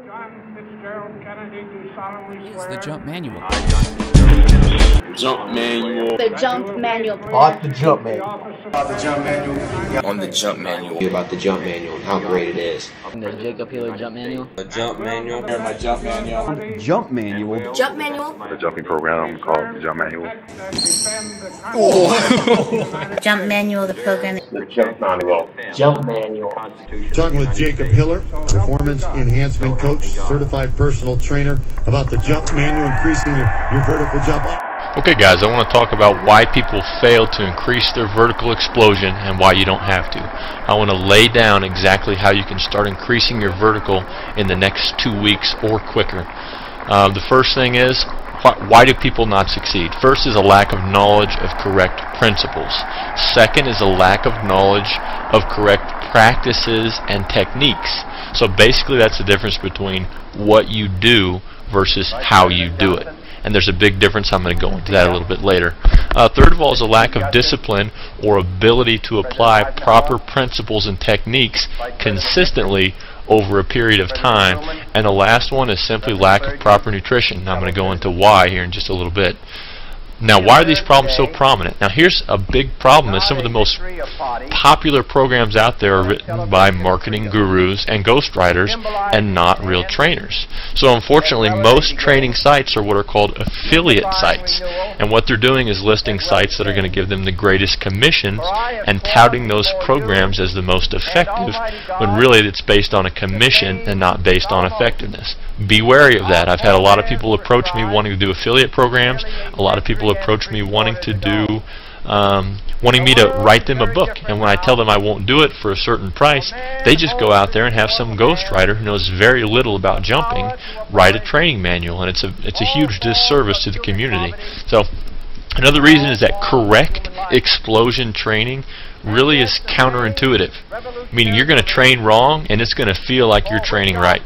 It's the jump manual. Jump manual. The jump manual. About the jump manual. About the jump manual. On the jump manual. About the jump manual and how great it is. The Jacob Hiller jump manual. The jump manual. And my jump manual. Jump manual. Jump manual. The jumping program called the Jump Manual. Jump manual, the program. The jump manual. Jump manual. Talking with Jacob Hiller, performance enhancement coach, certified personal trainer, about the jump manual, increasing your vertical jump. Okay guys, I want to talk about why people fail to increase their vertical explosion and why you don't have to. I want to lay down exactly how you can start increasing your vertical in the next 2 weeks or quicker. The first thing is, why do people not succeed? First is a lack of knowledge of correct principles. Second is a lack of knowledge of correct practices and techniques. So basically that's the difference between what you do versus how you do it. And there's a big difference. I'm going to go into that a little bit later. Third of all is a lack of discipline or ability to apply proper principles and techniques consistently over a period of time. And the last one is simply lack of proper nutrition. I'm going to go into why here in just a little bit. Now, why are these problems so prominent? Now, here's a big problem is some of the most popular programs out there are written by marketing gurus and ghostwriters and not real trainers. So, unfortunately, most training sites are what are called affiliate sites. And what they're doing is listing sites that are going to give them the greatest commissions and touting those programs as the most effective when really it's based on a commission and not based on effectiveness. Be wary of that. I've had a lot of people approach me wanting to do affiliate programs. A lot of people approach me wanting to do wanting me to write them a book, and when I tell them I won't do it for a certain price, they just go out there and have some ghostwriter who knows very little about jumping write a training manual, and it's a huge disservice to the community. So another reason is that correct explosion training really is counterintuitive, meaning you're going to train wrong and it's going to feel like you're training right.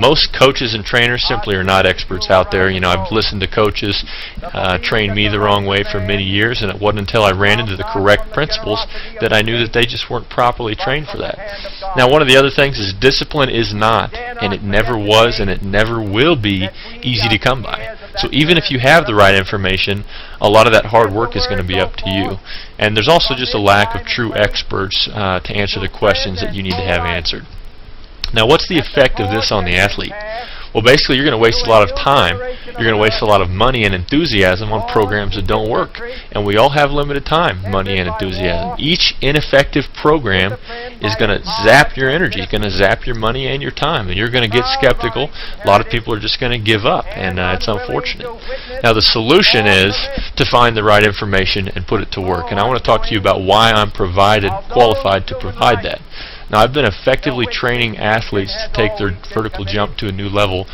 Most coaches and trainers simply are not experts out there. You know, I've listened to coaches train me the wrong way for many years, and it wasn't until I ran into the correct principles that I knew that they just weren't properly trained for that. Now, one of the other things is discipline is not, and it never was, and it never will be easy to come by. So even if you have the right information, a lot of that hard work is going to be up to you. And there's also just a lack of true experts to answer the questions that you need to have answered. Now, what's the effect of this on the athlete? Well, basically, you're going to waste a lot of time. You're going to waste a lot of money and enthusiasm on programs that don't work. And we all have limited time, money, and enthusiasm. Each ineffective program is going to zap your energy, going to zap your money and your time, and you're going to get skeptical. A lot of people are just going to give up, and it's unfortunate. Now, the solution is to find the right information and put it to work. And I want to talk to you about why I'm qualified to provide that. Now, I've been effectively training athletes to take their vertical jump to a new level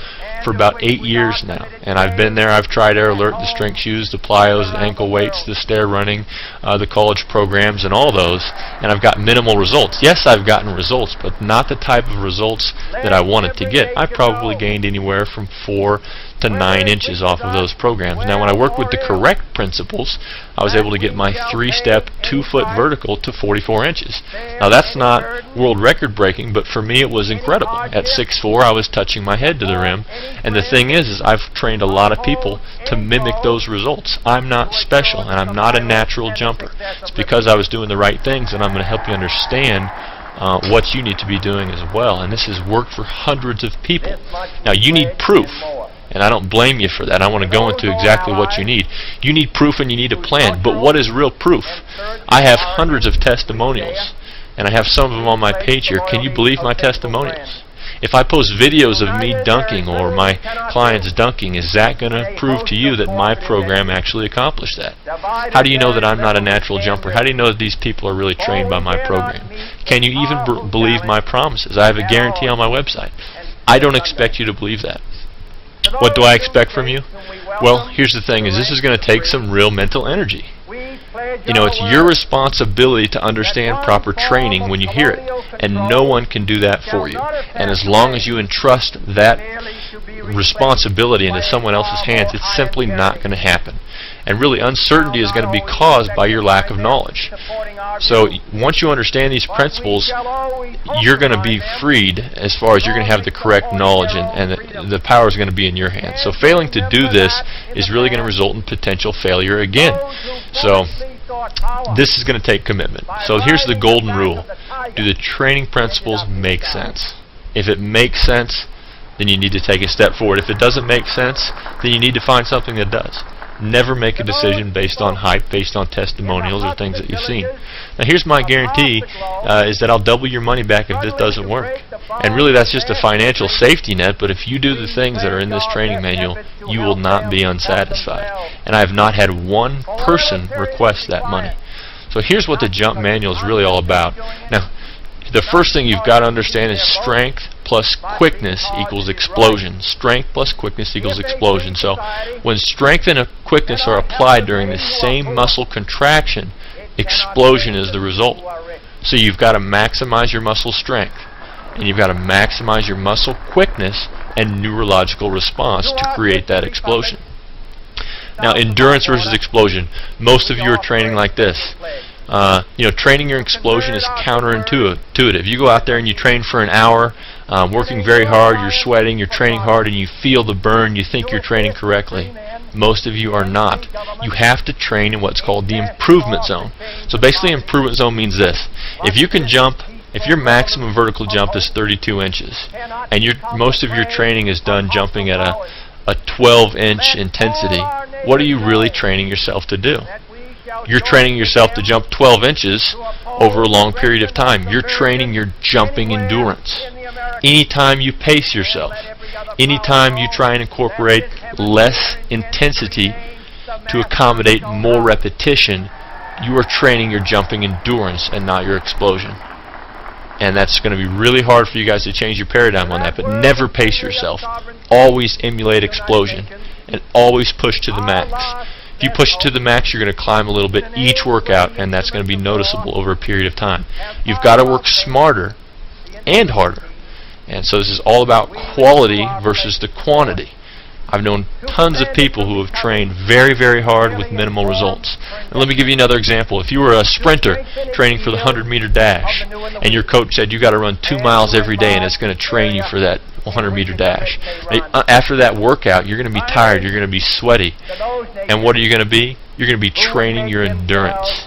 for about 8 years now. And I've been there, I've tried Air Alert, the strength shoes, the plyos, the ankle weights, the stair running, the college programs, and all those, and I've got minimal results. Yes, I've gotten results, but not the type of results that I wanted to get. I probably gained anywhere from 4 to 9 inches off of those programs. Now, when I worked with the correct principles, I was able to get my 3-step, 2-foot vertical to 44 inches. Now, that's not world record breaking, but for me it was incredible. At 6'4", I was touching my head to the rim, and the thing is I've trained a lot of people to mimic those results. I'm not special, and I'm not a natural jumper. It's because I was doing the right things, and I'm going to help you understand what you need to be doing as well. And this has worked for hundreds of people. Now, you need proof. And I don't blame you for that. I want to go into exactly what you need. You need proof and you need a plan. But what is real proof? I have hundreds of testimonials, and I have some of them on my page here. Can you believe my testimonials? If I post videos of me dunking or my clients dunking, is that going to prove to you that my program actually accomplished that? How do you know that I'm not a natural jumper? How do you know that these people are really trained by my program? Can you even believe my promises? I have a guarantee on my website. I don't expect you to believe that. What do I expect from you? Well, here's the thing, is this is going to take some real mental energy. You know, it's your responsibility to understand proper training when you hear it, and no one can do that for you. And as long as you entrust that responsibility into someone else's hands, it's simply not going to happen. And really, uncertainty is going to be caused by your lack of knowledge. So once you understand these principles, you're going to be freed as far as you're going to have the correct knowledge, and the power is going to be in your hands. So failing to do this is really going to result in potential failure again. So this is going to take commitment. So here's the golden rule. Do the training principles make sense? If it makes sense, then you need to take a step forward. If it doesn't make sense, then you need to find something that does. Never make a decision based on hype, based on testimonials or things that you've seen. Now here's my guarantee, is that I'll double your money back if this doesn't work. And really that's just a financial safety net, but if you do the things that are in this training manual, you will not be unsatisfied. And I have not had one person request that money. So here's what the jump manual is really all about. Now, the first thing you've got to understand is strength plus quickness equals explosion. Strength plus quickness equals explosion. So when strength and quickness are applied during the same muscle contraction, explosion is the result. So you've got to maximize your muscle strength, and you've got to maximize your muscle quickness and neurological response to create that explosion. Now, endurance versus explosion. Most of you are training like this. Training your explosion is counterintuitive. You go out there and you train for an hour, working very hard, you're sweating, you're training hard, and you feel the burn, you think you're training correctly. Most of you are not. You have to train in what's called the improvement zone. So basically, improvement zone means this. If you can jump, if your maximum vertical jump is 32 inches, and most of your training is done jumping at a 12-inch intensity, what are you really training yourself to do? You're training yourself to jump 12 inches over a long period of time. You're training your jumping endurance. Anytime you pace yourself, anytime you try and incorporate less intensity to accommodate more repetition, you are training your jumping endurance and not your explosion. And that's going to be really hard for you guys to change your paradigm on that, but never pace yourself. Always emulate explosion and always push to the max. If you push to the max, you're going to climb a little bit each workout, and that's going to be noticeable over a period of time. You've got to work smarter and harder. And so this is all about quality versus the quantity. I've known tons of people who have trained very, very hard with minimal results. And let me give you another example. If you were a sprinter training for the 100-meter dash, and your coach said you got to run 2 miles every day and it's going to train you for that 100-meter dash. After that workout, you're going to be tired, you're going to be sweaty. And what are you going to be? You're going to be training your endurance.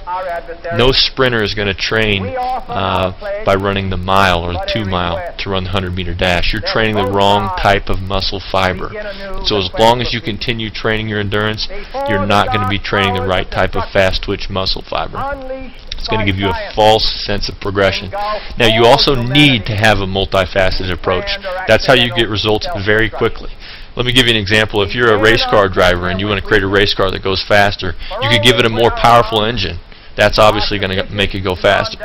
No sprinter is going to train by running the mile or the 2 mile to run the 100-meter dash. You're training the wrong type of muscle fiber. So as long as you continue training your endurance, you're not going to be training the right type of fast-twitch muscle fiber. It's going to give you a false sense of progression. Now, you also need to have a multifaceted approach. That's how you get results very quickly. Let me give you an example. If you're a race car driver and you want to create a race car that goes faster, you could give it a more powerful engine. That's obviously going to make it go faster.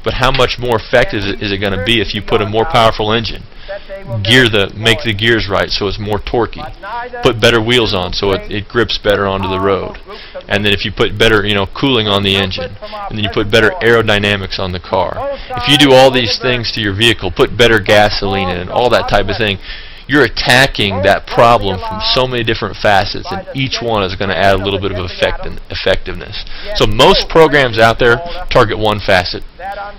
But how much more effective is it going to be if you put a more powerful engine? Make the gears right so it's more torquey. Put better wheels on so it grips better onto the road. And then if you put better cooling on the engine, and then you put better aerodynamics on the car. If you do all these things to your vehicle, put better gasoline in it, all that type of thing, you're attacking that problem from so many different facets, and each one is going to add a little bit of effectiveness. So most programs out there target one facet.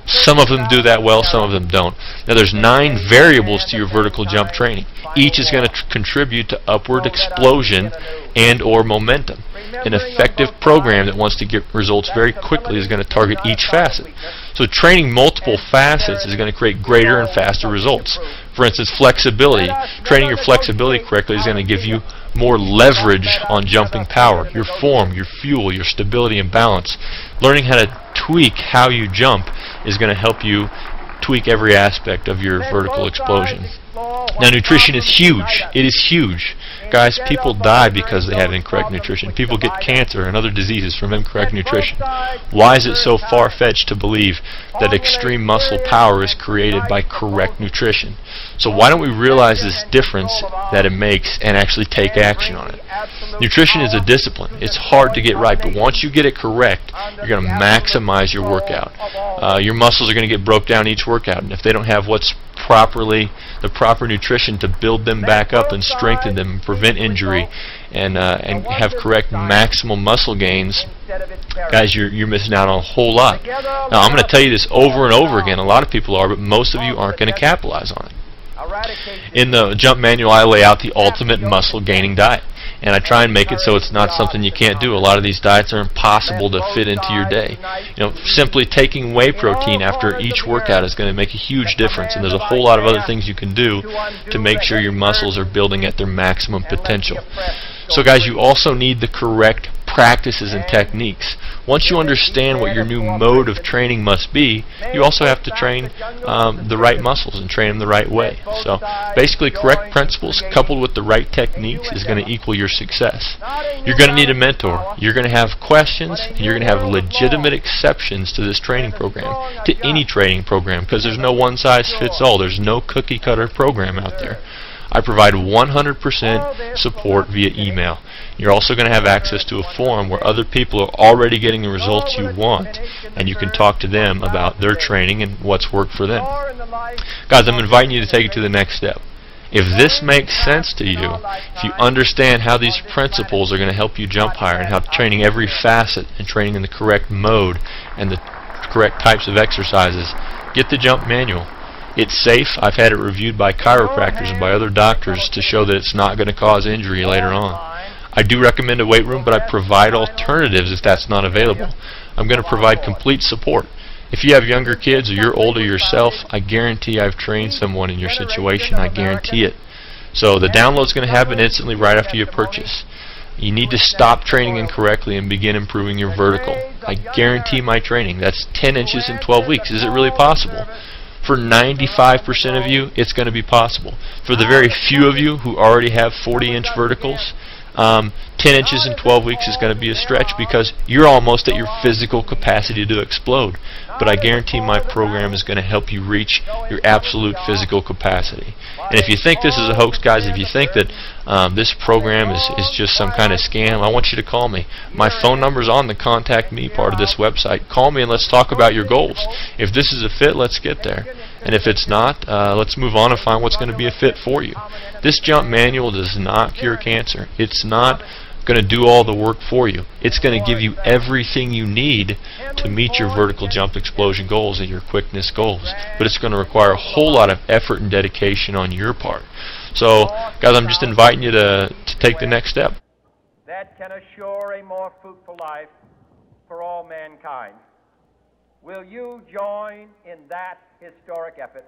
Some of them do that well, some of them don't. Now there's 9 variables to your vertical jump training. Each is going to contribute to upward explosion and or momentum. An effective program that wants to get results very quickly is going to target each facet. So training multiple facets is going to create greater and faster results. For instance, flexibility. Training your flexibility correctly is going to give you more leverage on jumping power, your form, your fuel, your stability and balance. Learning how to tweak how you jump is going to help you tweak every aspect of your vertical explosion. Now, nutrition is huge. It is huge. Guys, people die because they have incorrect nutrition. People get cancer and other diseases from incorrect nutrition. Why is it so far-fetched to believe that extreme muscle power is created by correct nutrition? So why don't we realize this difference that it makes and actually take action on it? Nutrition is a discipline. It's hard to get right, but once you get it correct, you're going to maximize your workout. Your muscles are going to get broke down each workout, and if they don't have what's properly, the proper nutrition to build them back up and strengthen them and prevent injury and have correct maximal muscle gains, guys, you're missing out on a whole lot. Now, I'm going to tell you this over and over again. A lot of people are, but most of you aren't going to capitalize on it. In the Jump Manual, I lay out the ultimate muscle gaining diet, and I try and make it so it's not something you can't do. A lot of these diets are impossible to fit into your day. You know, simply taking whey protein after each workout is going to make a huge difference, and there's a whole lot of other things you can do to make sure your muscles are building at their maximum potential. So guys, you also need the correct practices and techniques. Once you understand what your new mode of training must be, you also have to train the right muscles and train them the right way. So basically, correct principles coupled with the right techniques is going to equal your success. You're going to need a mentor. You're going to have questions, and you're going to have legitimate exceptions to this training program, to any training program, because there's no one-size-fits-all. There's no cookie-cutter program out there. I provide 100% support via email. You're also going to have access to a forum where other people are already getting the results you want, and you can talk to them about their training and what's worked for them. Guys, I'm inviting you to take it to the next step. If this makes sense to you, if you understand how these principles are going to help you jump higher and how training every facet and training in the correct mode and the correct types of exercises, get the Jump Manual. It's safe. I've had it reviewed by chiropractors and by other doctors to show that it's not going to cause injury later on. I do recommend a weight room, but I provide alternatives if that's not available. I'm going to provide complete support. If you have younger kids or you're older yourself, I guarantee I've trained someone in your situation. I guarantee it. So the download's going to happen instantly right after you purchase. You need to stop training incorrectly and begin improving your vertical. I guarantee my training. That's 10 inches in 12 weeks. Is it really possible? For 95% of you, it's going to be possible. For the very few of you who already have 40-inch verticals, 10 inches in 12 weeks is going to be a stretch because you're almost at your physical capacity to explode. But I guarantee my program is going to help you reach your absolute physical capacity. And if you think this is a hoax, guys, if you think that this program is just some kind of scam, I want you to call me. My phone number is on the Contact Me part of this website. Call me and let's talk about your goals. If this is a fit, let's get there. And if it's not, let's move on and find what's going to be a fit for you. This Jump Manual does not cure cancer. It's not going to do all the work for you. It's going to give you everything you need to meet your vertical jump explosion goals and your quickness goals. But it's going to require a whole lot of effort and dedication on your part. So, guys, I'm just inviting you to take the next step. That can assure a more fruitful life for all mankind. Will you join in that historic effort?